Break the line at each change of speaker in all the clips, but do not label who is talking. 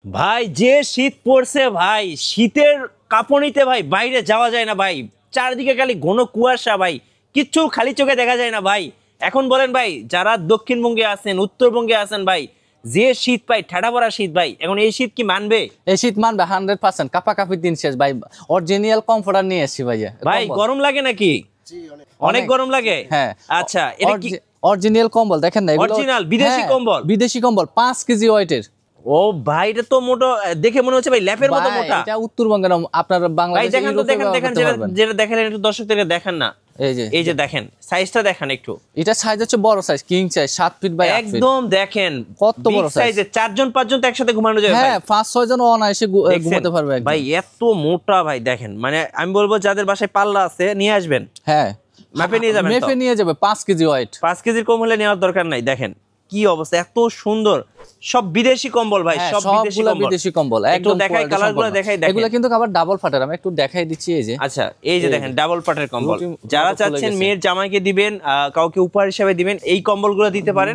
ভাই যে শীত পড়ছে ভাই, শীতের কাঁপুনিতে ভাই বাইরে যাওয়া যায় না ভাই। চারদিকে খালি ঘন কুয়াশা ভাই, কিচ্ছু খালি চোখে দেখা যায় না ভাই। এখন বলেন ভাই, যারা দক্ষিণবঙ্গে আছেন, উত্তরবঙ্গে আছেন ভাই, যে শীত ভাই, ঠাডা পড়া শীত ভাই, এখন এই শীত কি মানবে?
এই শীত মানবে 100%। কাপাকাপির দিন শেষ ভাই। অরিজিনাল কমফর্টার নিয়ে এসেছি ভাইয়া।
ভাই গরম লাগে নাকি? অনেক গরম লাগে।
হ্যাঁ
আচ্ছা, এটা কি
অরিজিনাল কম্বল? দেখেন না,
অরিজিনাল বিদেশি কম্বল?
বিদেশি কম্বল 5 কেজি ওয়েটের।
ও ভাই, এটা তো মোটা দেখে মনে হচ্ছে ভাই ল্যাপের মতো মোটা।
এটা উত্তরবঙ্গের, আপনার বাংলাদেশে
দেখেন তো, দেখেন যেটা দেখালেন একটু দর্শকদের দেখান না। এই যে দেখেন সাইজটা দেখেন একটু।
এটা সাইজ হচ্ছে বড় size, king size, 7 feet by 8 feet.
একদম দেখেন
কত বড়
সাইজে, 4 জন 5 জন তো একসাথে ঘুমানো যাবে।
হ্যাঁ, 5-6 জন অনায়াসে ঘুমাতে পারবে
ভাই। এত মোটা ভাই, দেখেন মানে আমি বলবো যাদের বাসায় পাল্লা আছে নিয়ে আসবেন।
হ্যাঁ,
মেপে নিয়ে যাবেন,
মেপে নিয়ে যাবে। 5 কেজি ওয়েট,
5 কেজির কম হলে নেওয়ার দরকার নাই। দেখেন কি অবস্থা, এত সুন্দর। সব বিদেশি কম্বল ভাই, সব
বিদেশি কম্বল।
একটু দেখাই, কালারগুলো দেখাই। দেখেন
এগুলো কিন্তু আবার ডাবল ফাটের, আমি একটু দেখাই দিচ্ছি। এই যে,
আচ্ছা, এই যে দেখেন ডাবল পাটের কম্বল। যারা চাচ্ছেন মেয়ের জামাইকে দিবেন, কাউকে উপহার হিসেবে দিবেন, এই কম্বলগুলো দিতে পারেন।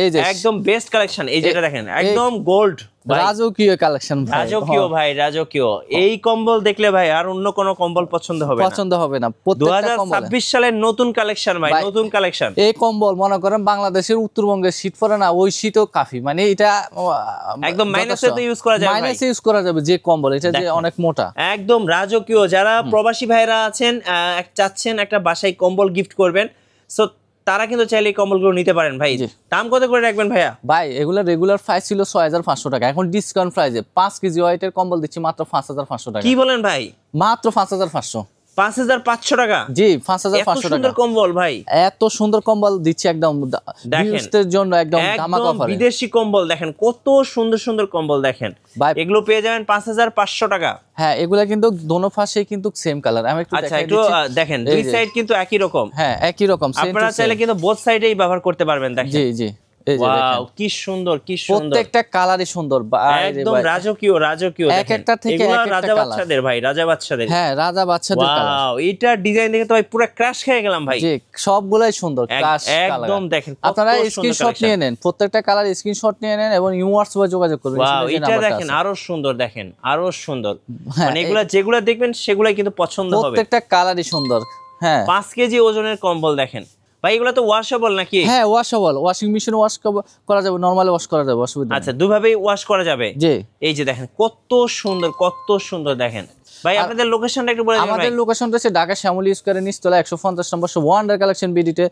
এই যে একদম বেস্ট কালেকশন। এই যেটা দেখেন একদম গোল্ড,
রাজকীয় কালেকশন ভাই,
রাজকীয় ভাই, রাজকীয়। এই কম্বল দেখলে ভাই আর অন্য কোনো কম্বল পছন্দ হবে না। 2026 সালের নতুন কালেকশন ভাই, নতুন কালেকশন।
এই কম্বল মনে করেন বাংলাদেশের উত্তরবঙ্গে শীত পড়ে না, ওই শীতও কাফি। মানে এটা
একদম মাইনাসে তো ইউজ করা যাবে,
মাইনাসে ইউজ করা যাবে যে কম্বল। এটা যে অনেক মোটা,
একদম রাজকীয়। যারা প্রবাসী ভাইরা আছেন, চাচ্ছেন একটা বাসায় কম্বল গিফট করবেন, সো তারা কিন্তু চাইলে এই কম্বলগুলো নিতে পারেন ভাই। দাম কত করে রাখবেন ভাইয়া?
ভাই এগুলা রেগুলার প্রাইস ছিল 6500 টাকা, এখন ডিসকাউন্ট প্রাইসে 5 কেজি ওয়েটের কম্বল দিচ্ছি মাত্র 5500 টাকা।
কি বলেন ভাই?
মাত্র 5500।
5500 টাকা?
জি, 5500 টাকা।
সুন্দর কম্বল ভাই,
এত সুন্দর কম্বল দিচ্ছি একদম ভিউয়ারদের জন্য, একদম ধামাকা অফারে।
বিদেশি কম্বল দেখেন, কত সুন্দর সুন্দর কম্বল দেখেন। এগুলো পেয়ে যাবেন 5500 টাকা।
হ্যাঁ, এগুলা কিন্তু দোনো পাশে কিন্তু সেম কালার। আমি একটু
দেখাই দিচ্ছি। দেখেন দুই সাইড কিন্তু একই রকম।
হ্যাঁ, একই রকম।
আপনারা চাইলে কিন্তু বোথ সাইডেই ব্যবহার করতে পারবেন। দেখেন,
জি জি,
ওয়াও, কি সুন্দর, কি সুন্দর।
প্রত্যেকটা কালারই সুন্দর,
একদম রাজকীয়, রাজকীয়।
এক একটা থেকে এক একটা
রাজা বাচ্চাদের ভাই, রাজা বাচ্চাদের।
হ্যাঁ, রাজা বাচ্চাদের কালার।
ওয়াও, এটা ডিজাইন দেখে তো ভাই পুরো ক্রাশ খেয়ে গেলাম ভাই।
জি, সবগুলাই সুন্দর, ক্রাশ কালার।
একদম দেখেন,
আপনারা স্ক্রিনশট নিয়ে নেন, প্রত্যেকটা কালার স্ক্রিনশট নিয়ে নেন এবং হোয়াটসঅ্যাপে যোগাযোগ করবেন।
ওয়াও, এটা দেখেন আরো সুন্দর, দেখেন আরো সুন্দর। মানে এগুলা যেগুলা দেখবেন সেগুলাই কিন্তু পছন্দ হবে।
প্রত্যেকটা কালারই সুন্দর। হ্যাঁ,
5 কেজি ওজনের কম্বল দেখেন ভাই। এগুলো তো ওয়াশেবল নাকি?
হ্যাঁ, ওয়াশেবল। ওয়াশিং মেশিনে ওয়াশ করা যাবে, নরমালি ওয়াশ করা যাবে, অসুবিধা।
আচ্ছা, দুইভাবেই ওয়াশ করা যাবে।
জি,
এই যে দেখেন কত সুন্দর, কত সুন্দর। দেখেন ভাই, আপনাদের লোকেশনটা একটু বলে দিন।
আমাদের লোকেশনটা হচ্ছে ঢাকা শ্যামলী স্কয়ারের নিচতলা 150 নম্বর ওয়ান্ডার কালেকশন বিডিতে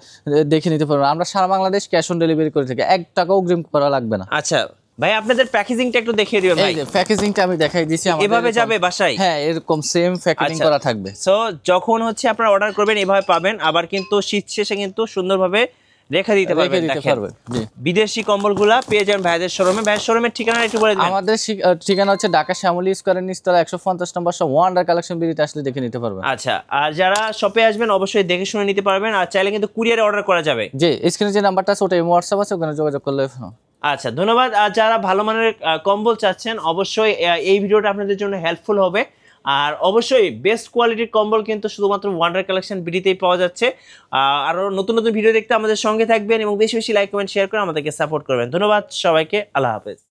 দেখে নিতে পারবেন। আমরা সারা বাংলাদেশ ক্যাশ অন ডেলিভারি করে থাকি, 1 টাকা অগ্রিম করা লাগবে না।
আচ্ছা ভাই, আপনাদের প্যাকেজিংটা একটু দেখিয়ে দিবেন ভাই।
এই যে প্যাকেজিংটা আমি দেখাই দিয়েছি।
এভাবে যাবে বাসায়?
হ্যাঁ, এরকম সেম প্যাকেজিং করা থাকবে।
সো যখন হচ্ছে আপনারা অর্ডার করবেন এভাবে পাবেন, আবার কিন্তু শীত শেষে কিন্তু সুন্দরভাবে রেখে দিতে পারবেন। বিদেশি কম্বলগুলা পেয়ে যাবেন ভাইদের শোরুমে। ভাইয়ের শোরুমের ঠিকানা একটু বলে দিন।
আমাদের ঠিকানা হচ্ছে ঢাকা শ্যামলী স্কয়ারের নিচতলা 150 নম্বর ওয়ান্ডার কালেকশন বিডিতে আসলে দেখে নিতে পারবেন।
আচ্ছা, আর যারা শপে আসবেন অবশ্যই দেখে শুনে নিতে পারবেন, আর চাইলে কিন্তু কুরিয়ারে অর্ডার করা যাবে।
জি, স্ক্রিনে যে নাম্বারটা আছে ওটা হোয়াটসঅ্যাপ আছে, ওখানে যোগাযোগ করলে।
আচ্ছা, ধন্যবাদ। আর যারা ভালো মানের কম্বল চাচ্ছেন অবশ্যই এই ভিডিওটা আপনাদের জন্য হেল্পফুল হবে। আর অবশ্যই বেস্ট কোয়ালিটির কম্বল কিন্তু শুধুমাত্র ওয়ান্ডার কালেকশন বিডিতেই পাওয়া যাচ্ছে। আরও নতুন নতুন ভিডিও দেখতে আমাদের সঙ্গে থাকবেন এবং বেশি বেশি লাইক কমেন্ট শেয়ার করে আমাদেরকে সাপোর্ট করবেন। ধন্যবাদ সবাইকে, আল্লাহ হাফেজ।